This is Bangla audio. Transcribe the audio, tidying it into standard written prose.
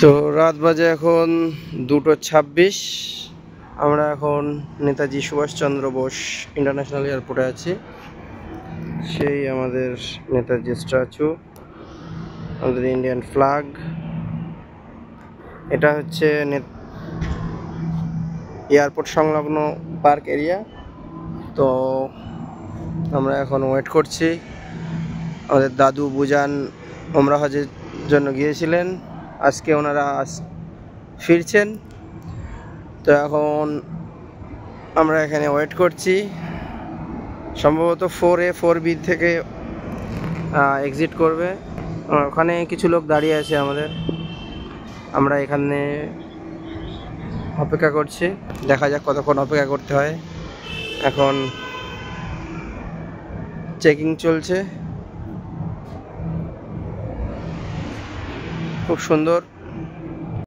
তো রাত বাজে এখন 2:26। আমরা এখন নেতাজি সুভাষচন্দ্র বোস ইন্টারন্যাশনাল এয়ারপোর্টে আছি। সেই আমাদের নেতাজি স্ট্যাচু, আমাদের ইন্ডিয়ান ফ্ল্যাগ। এটা হচ্ছে এয়ারপোর্ট সংলগ্ন পার্ক এরিয়া। তো আমরা এখন ওয়েট করছি। আমাদের দাদু বুজান ওমরা হজের জন্য গিয়েছিলেন, আজকে ওনারা ফিরছেন। তো এখন আমরা এখানে ওয়েট করছি। সম্ভবত 4A 4B থেকে এক্সিট করবে। ওখানে কিছু লোক দাঁড়িয়ে আছে আমাদের, আমরা এখানে অপেক্ষা করছি। দেখা যাক কতক্ষণ অপেক্ষা করতে হয়। এখন চেকিং চলছে। খুব সুন্দর